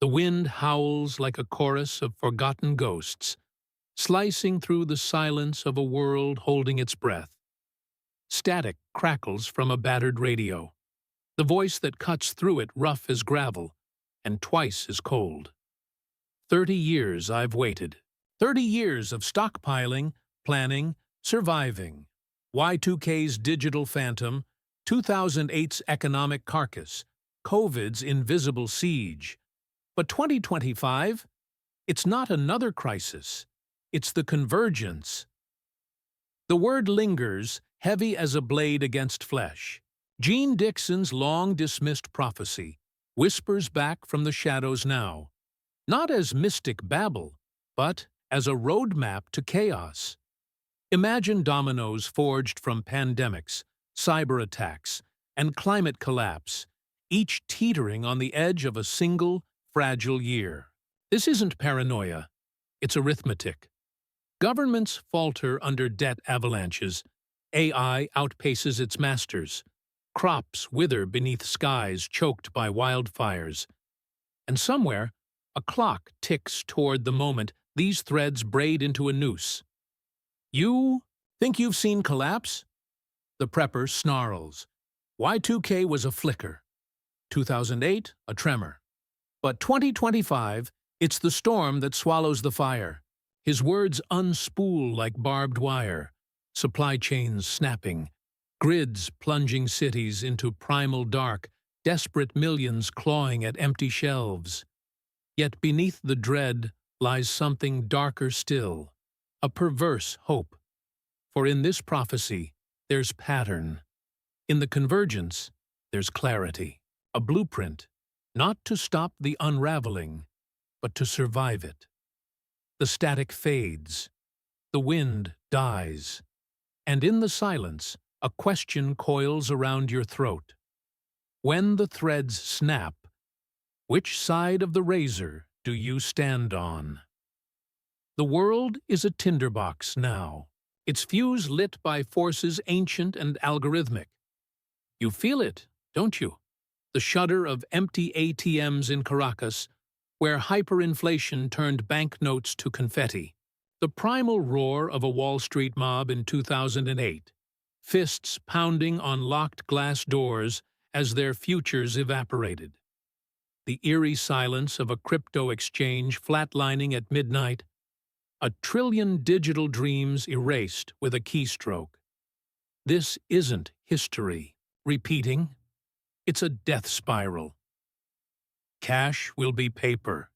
The wind howls like a chorus of forgotten ghosts, slicing through the silence of a world holding its breath. Static crackles from a battered radio, the voice that cuts through it rough as gravel and twice as cold. 30 years I've waited. 30 years of stockpiling, planning, surviving. Y2K's digital phantom, 2008's economic carcass, COVID's invisible siege. But 2025? It's not another crisis. It's the convergence. The word lingers, heavy as a blade against flesh. Jeane Dixon's long-dismissed prophecy whispers back from the shadows now, not as mystic babble, but as a roadmap to chaos. Imagine dominoes forged from pandemics, cyberattacks, and climate collapse, each teetering on the edge of a single, fragile year. This isn't paranoia, it's arithmetic. Governments falter under debt avalanches. AI outpaces its masters. Crops wither beneath skies choked by wildfires. And somewhere, a clock ticks toward the moment these threads braid into a noose. You think you've seen collapse? The prepper snarls. Y2K was a flicker. 2008, a tremor. But 2025, it's the storm that swallows the fire. His words unspool like barbed wire, supply chains snapping, grids plunging cities into primal dark, desperate millions clawing at empty shelves. Yet beneath the dread lies something darker still, a perverse hope. For in this prophecy, there's pattern. In the convergence, there's clarity, a blueprint, not to stop the unraveling, but to survive it. The static fades, the wind dies, and in the silence, a question coils around your throat. When the threads snap, which side of the razor do you stand on? The world is a tinderbox now, its fuse lit by forces ancient and algorithmic. You feel it, don't you? The shudder of empty ATMs in Caracas, where hyperinflation turned banknotes to confetti. The primal roar of a Wall Street mob in 2008, fists pounding on locked glass doors as their futures evaporated. The eerie silence of a crypto exchange flatlining at midnight, a trillion digital dreams erased with a keystroke. This isn't history repeating. It's a death spiral. Cash will be paper,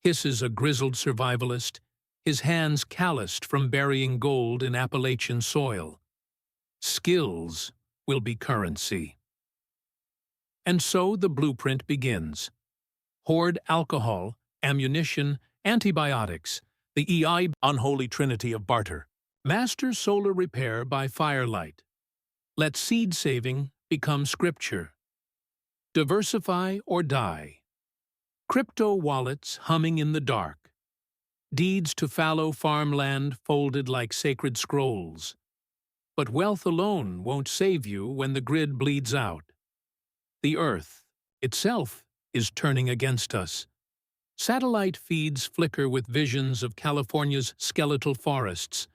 hisses a grizzled survivalist, his hands calloused from burying gold in Appalachian soil. Skills will be currency. And so the blueprint begins. Hoard alcohol, ammunition, antibiotics, the EI unholy trinity of barter. Master solar repair by firelight. Let seed saving become scripture. Diversify or die. Crypto wallets humming in the dark. Deeds to fallow farmland folded like sacred scrolls. But wealth alone won't save you when the grid bleeds out. The Earth itself is turning against us. Satellite feeds flicker with visions of California's skeletal forests,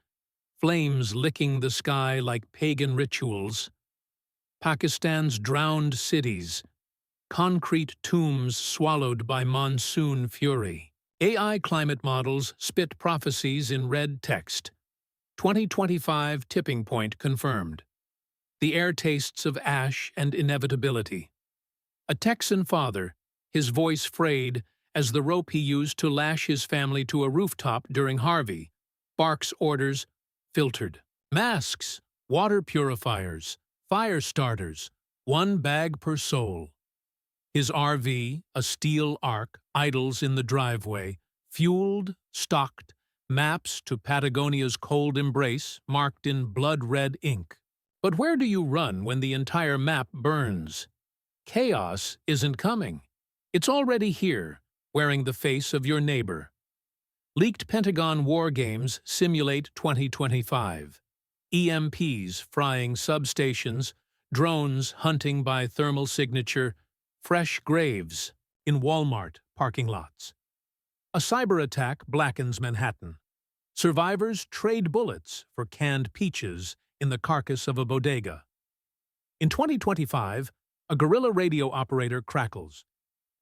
flames licking the sky like pagan rituals. Pakistan's drowned cities, concrete tombs swallowed by monsoon fury. AI climate models spit prophecies in red text. 2025 tipping point confirmed. The air tastes of ash and inevitability. A Texan father, his voice frayed as the rope he used to lash his family to a rooftop during Harvey, barks orders, filtered. Masks, water purifiers, fire starters, 1 bag per soul. His RV, a steel ark, idles in the driveway, fueled, stocked, maps to Patagonia's cold embrace marked in blood-red ink. But where do you run when the entire map burns? Chaos isn't coming. It's already here, wearing the face of your neighbor. Leaked Pentagon war games simulate 2025. EMPs frying substations, drones hunting by thermal signature, fresh graves in Walmart, parking lots. A cyber attack blackens Manhattan. Survivors trade bullets for canned peaches in the carcass of a bodega. In 2025, a guerrilla radio operator crackles.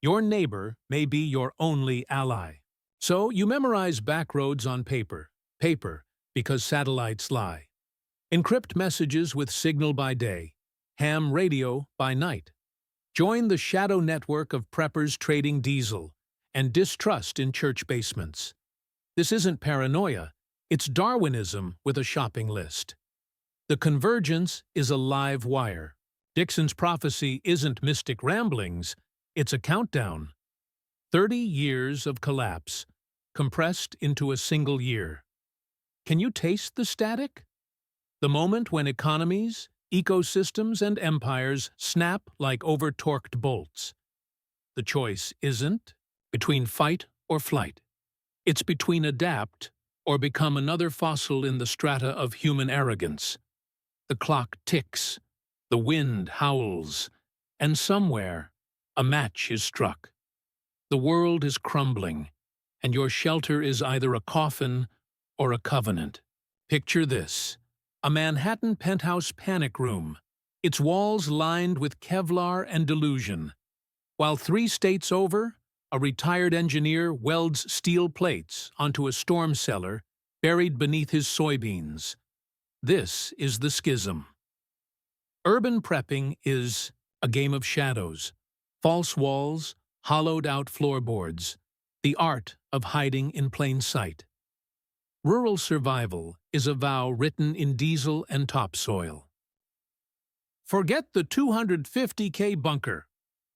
Your neighbor may be your only ally. So you memorize backroads on paper, because satellites lie. Encrypt messages with signal by day, ham radio by night. Join the shadow network of preppers trading diesel and distrust in church basements. This isn't paranoia, it's Darwinism with a shopping list. The convergence is a live wire. Dixon's prophecy isn't mystic ramblings, it's a countdown. 30 years of collapse, compressed into a single year. Can you taste the static? The moment when economies, ecosystems, and empires snap like over-torqued bolts. The choice isn't between fight or flight. It's between adapt or become another fossil in the strata of human arrogance. The clock ticks, the wind howls, and somewhere a match is struck. The world is crumbling, and your shelter is either a coffin or a covenant. Picture this: a Manhattan penthouse panic room, its walls lined with Kevlar and delusion. While 3 states over, a retired engineer welds steel plates onto a storm cellar buried beneath his soybeans. This is the schism. Urban prepping is a game of shadows, false walls, hollowed-out floorboards, the art of hiding in plain sight. Rural survival is a vow written in diesel and topsoil. "Forget the 250K bunker,"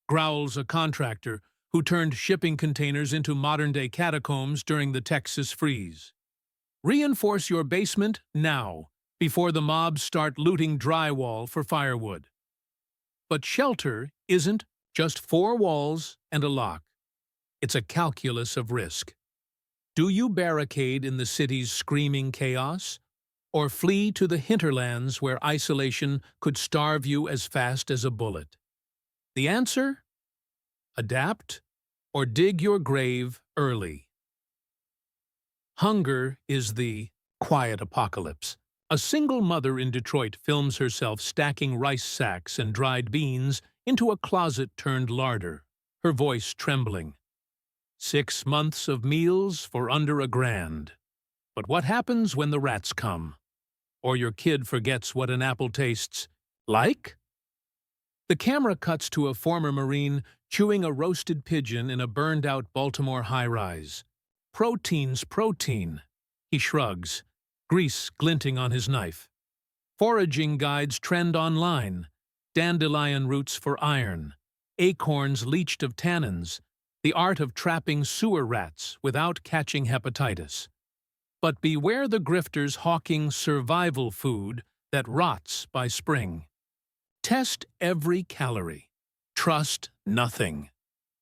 growls a contractor who turned shipping containers into modern-day catacombs during the Texas freeze. "Reinforce your basement now, before the mobs start looting drywall for firewood." But shelter isn't just 4 walls and a lock. It's a calculus of risk. Do you barricade in the city's screaming chaos, or flee to the hinterlands where isolation could starve you as fast as a bullet? The answer? Adapt or dig your grave early. Hunger is the quiet apocalypse. A single mother in Detroit films herself stacking rice sacks and dried beans into a closet-turned larder, her voice trembling. 6 months of meals for under $1,000. But what happens when the rats come? Or your kid forgets what an apple tastes like? The camera cuts to a former Marine chewing a roasted pigeon in a burned-out Baltimore high-rise. "Protein's protein," he shrugs, grease glinting on his knife. Foraging guides trend online, dandelion roots for iron, acorns leached of tannins, the art of trapping sewer rats without catching hepatitis. But beware the grifters hawking survival food that rots by spring. Test every calorie. Trust nothing.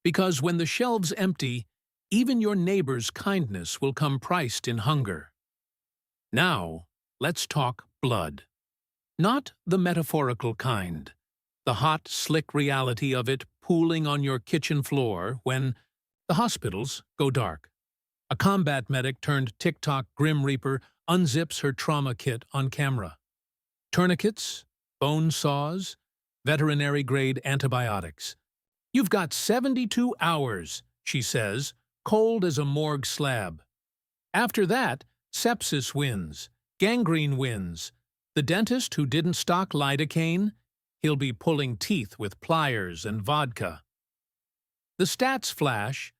Because when the shelves empty, even your neighbor's kindness will come priced in hunger. Now, let's talk blood. Not the metaphorical kind, the hot, slick reality of it pooling on your kitchen floor when the hospitals go dark. A combat medic turned TikTok Grim Reaper unzips her trauma kit on camera. Tourniquets, bone saws, veterinary-grade antibiotics. "You've got 72 hours, she says, cold as a morgue slab. After that, sepsis wins, gangrene wins. The dentist who didn't stock lidocaine, he'll be pulling teeth with pliers and vodka." The stats flash: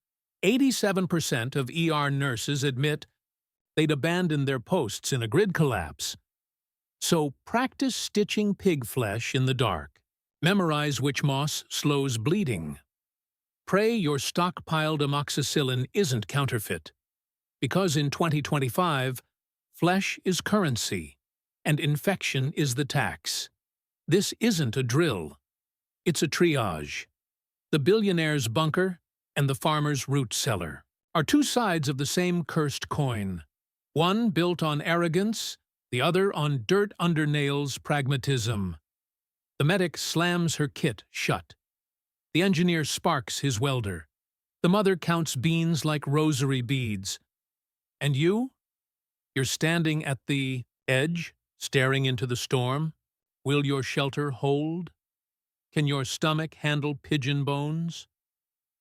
87% of ER nurses admit they'd abandon their posts in a grid collapse. So practice stitching pig flesh in the dark. Memorize which moss slows bleeding. Pray your stockpiled amoxicillin isn't counterfeit. Because in 2025, flesh is currency, and infection is the tax. This isn't a drill. It's a triage. The billionaire's bunker and the farmer's root cellar are 2 sides of the same cursed coin. One built on arrogance, the other on dirt under nails pragmatism. The medic slams her kit shut. The engineer sparks his welder. The mother counts beans like rosary beads. And you? You're standing at the edge, staring into the storm. Will your shelter hold? Can your stomach handle pigeon bones?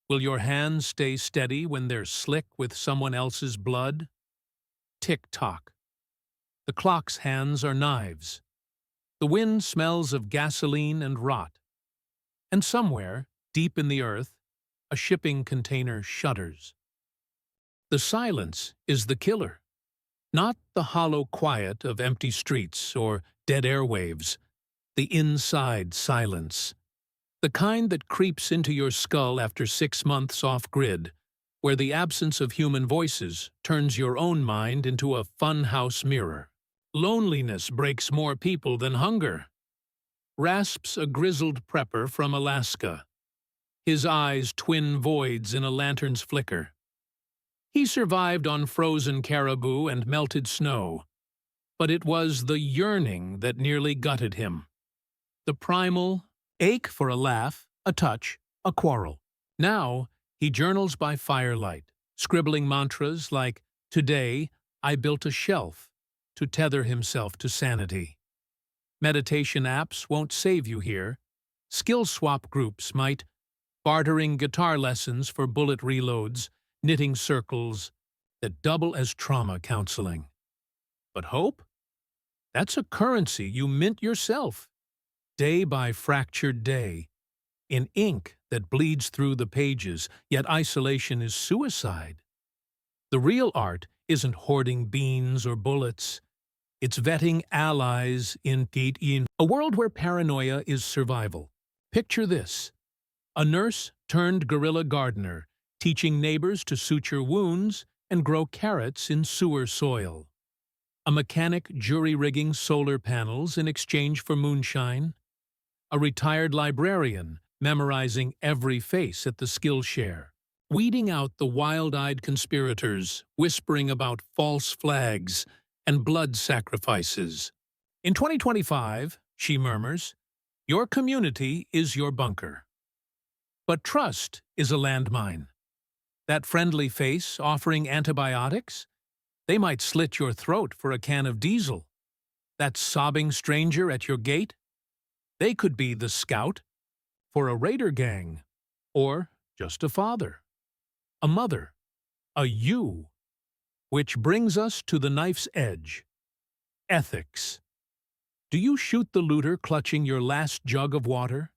Will your hands stay steady when they're slick with someone else's blood? Tick-tock. The clock's hands are knives. The wind smells of gasoline and rot. And somewhere, deep in the earth, a shipping container shudders. The silence is the killer. Not the hollow quiet of empty streets or dead airwaves. The inside silence. The kind that creeps into your skull after 6 months off-grid, where the absence of human voices turns your own mind into a funhouse mirror. Loneliness breaks more people than hunger. Rasps a grizzled prepper from Alaska. His eyes twin voids in a lantern's flicker. He survived on frozen caribou and melted snow, but it was the yearning that nearly gutted him. The primal ache for a laugh, a touch, a quarrel. Now, he journals by firelight, scribbling mantras like, "Today, I built a shelf," to tether himself to sanity. Meditation apps won't save you here. Skill swap groups might, bartering guitar lessons for bullet reloads, knitting circles that double as trauma counseling. But hope? That's a currency you mint yourself, day by fractured day, in ink that bleeds through the pages, yet isolation is suicide. The real art isn't hoarding beans or bullets. It's vetting allies in a world where paranoia is survival. Picture this: a nurse turned guerrilla gardener, teaching neighbors to suture wounds and grow carrots in sewer soil. A mechanic jury-rigging solar panels in exchange for moonshine. A retired librarian memorizing every face at the Skillshare. Weeding out the wild-eyed conspirators, whispering about false flags and blood sacrifices. In 2025, she murmurs, your community is your bunker. But trust is a landmine. That friendly face offering antibiotics? They might slit your throat for a can of diesel. That sobbing stranger at your gate? They could be the scout for a raider gang, or just a father, a mother, a you. Which brings us to the knife's edge. Ethics. Do you shoot the looter clutching your last jug of water?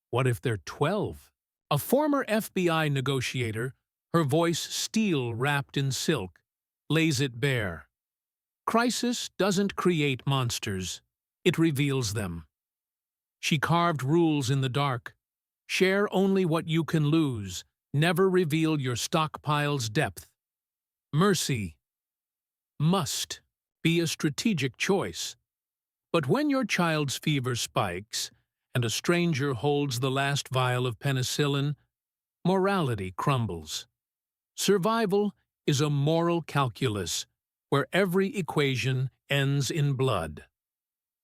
What if they're 12? A former FBI negotiator, her voice steel wrapped in silk, lays it bare. Crisis doesn't create monsters, it reveals them. She carved rules in the dark. Share only what you can lose, never reveal your stockpile's depth. Mercy must be a strategic choice. But when your child's fever spikes and a stranger holds the last vial of penicillin, morality crumbles. Survival is a moral calculus where every equation ends in blood.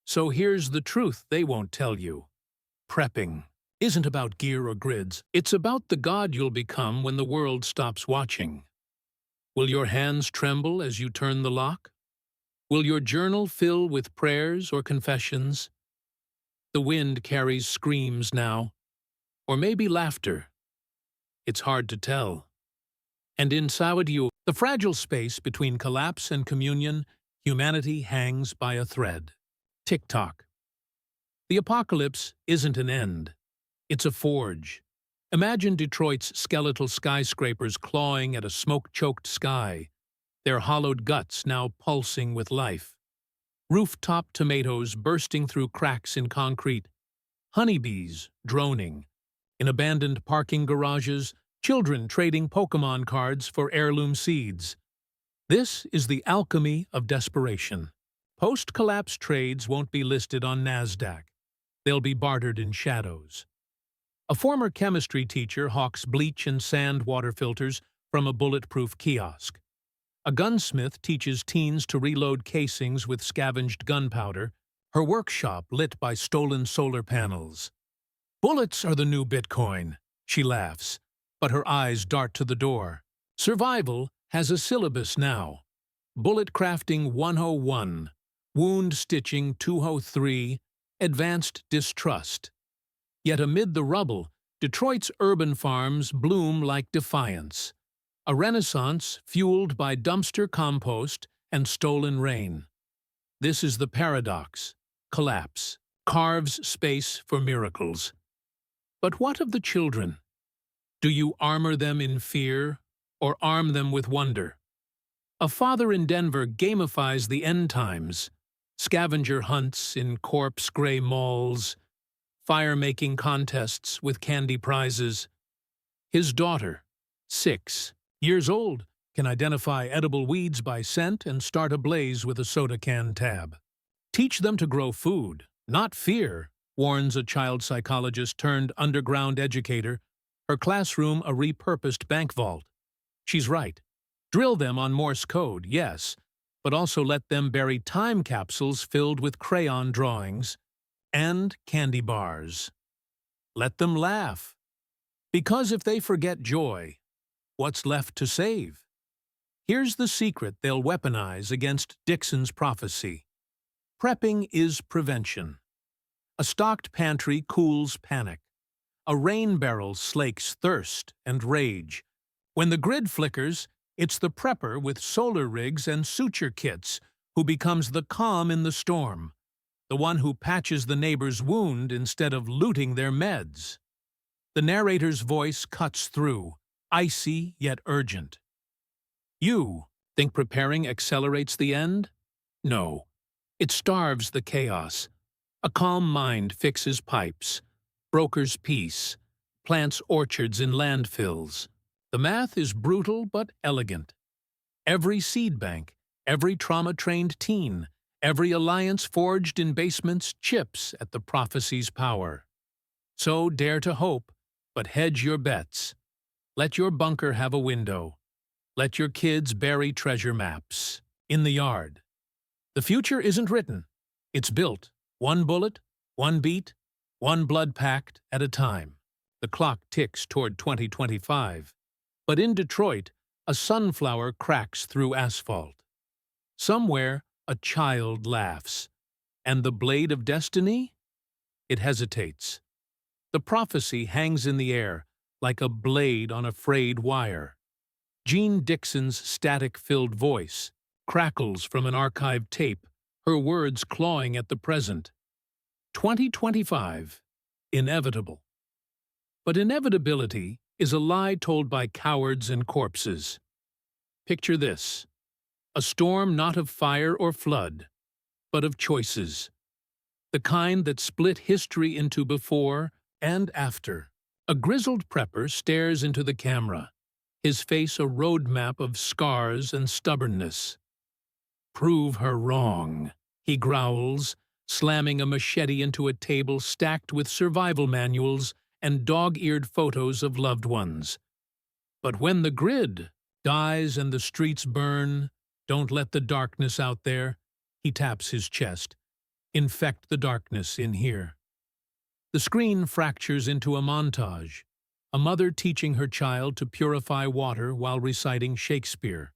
So here's the truth they won't tell you. Prepping isn't about gear or grids. It's about the God you'll become when the world stops watching. Will your hands tremble as you turn the lock? Will your journal fill with prayers or confessions? The wind carries screams now, or maybe laughter. It's hard to tell. And inside you, the fragile space between collapse and communion, humanity hangs by a thread. Tick-tock. The apocalypse isn't an end. It's a forge. Imagine Detroit's skeletal skyscrapers clawing at a smoke-choked sky, their hollowed guts now pulsing with life. Rooftop tomatoes bursting through cracks in concrete, honeybees droning. In abandoned parking garages, children trading Pokemon cards for heirloom seeds. This is the alchemy of desperation. Post-collapse trades won't be listed on NASDAQ. They'll be bartered in shadows. A former chemistry teacher hawks bleach and sand water filters from a bulletproof kiosk. A gunsmith teaches teens to reload casings with scavenged gunpowder, her workshop lit by stolen solar panels. Bullets are the new Bitcoin, she laughs. but her eyes dart to the door. Survival has a syllabus now. Bullet crafting 101, wound stitching 203, advanced distrust. Yet amid the rubble, Detroit's urban farms bloom like defiance. A renaissance fueled by dumpster compost and stolen rain. This is the paradox. Collapse carves space for miracles. But what of the children? Do you armor them in fear or arm them with wonder? A father in Denver gamifies the end times. Scavenger hunts in corpse-gray malls, fire-making contests with candy prizes. His daughter, 6 years old, can identify edible weeds by scent and start a blaze with a soda can tab. Teach them to grow food, not fear, warns a child psychologist turned underground educator, her classroom a repurposed bank vault. She's right. Drill them on Morse code, yes, but also let them bury time capsules filled with crayon drawings and candy bars. Let them laugh. Because if they forget joy, what's left to save? Here's the secret they'll weaponize against Dixon's prophecy. Prepping is prevention. A stocked pantry cools panic. A rain barrel slakes thirst and rage. When the grid flickers, it's the prepper with solar rigs and suture kits who becomes the calm in the storm, the one who patches the neighbor's wound instead of looting their meds. The narrator's voice cuts through, icy yet urgent. You think preparing accelerates the end? No. It starves the chaos. A calm mind fixes pipes, brokers peace, plants orchards in landfills. The math is brutal but elegant. Every seed bank, every trauma-trained teen, every alliance forged in basements chips at the prophecy's power. So dare to hope, but hedge your bets. Let your bunker have a window. Let your kids bury treasure maps in the yard. The future isn't written. It's built. One bullet, one beat, one blood pact at a time. The clock ticks toward 2025. But in Detroit, a sunflower cracks through asphalt. Somewhere, a child laughs. And the blade of destiny? It hesitates. The prophecy hangs in the air, like a blade on a frayed wire. Jeane Dixon's static-filled voice crackles from an archived tape, her words clawing at the present. 2025. Inevitable. But inevitability is a lie told by cowards and corpses. Picture this. A storm not of fire or flood, but of choices. The kind that split history into before and after. A grizzled prepper stares into the camera, his face a roadmap of scars and stubbornness. Prove her wrong, he growls, slamming a machete into a table stacked with survival manuals and dog-eared photos of loved ones. But when the grid dies and the streets burn, don't let the darkness out there, he taps his chest. Infect the darkness in here. The screen fractures into a montage, a mother teaching her child to purify water while reciting Shakespeare,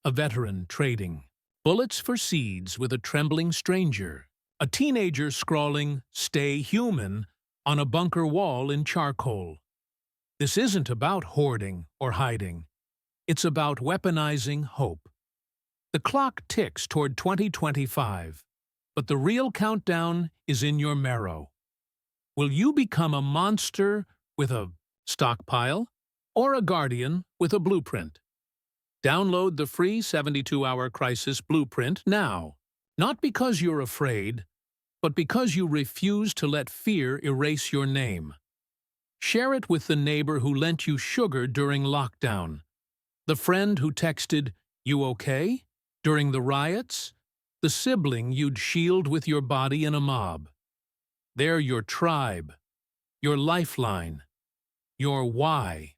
a veteran trading bullets for seeds with a trembling stranger, a teenager scrawling, "Stay human," on a bunker wall in charcoal. This isn't about hoarding or hiding. It's about weaponizing hope. The clock ticks toward 2025, but the real countdown is in your marrow. Will you become a monster with a stockpile or a guardian with a blueprint? Download the free 72-hour crisis blueprint now, not because you're afraid, but because you refuse to let fear erase your name. Share it with the neighbor who lent you sugar during lockdown, the friend who texted, "You okay?" during the riots, the sibling you'd shield with your body in a mob. They're your tribe, your lifeline, your why.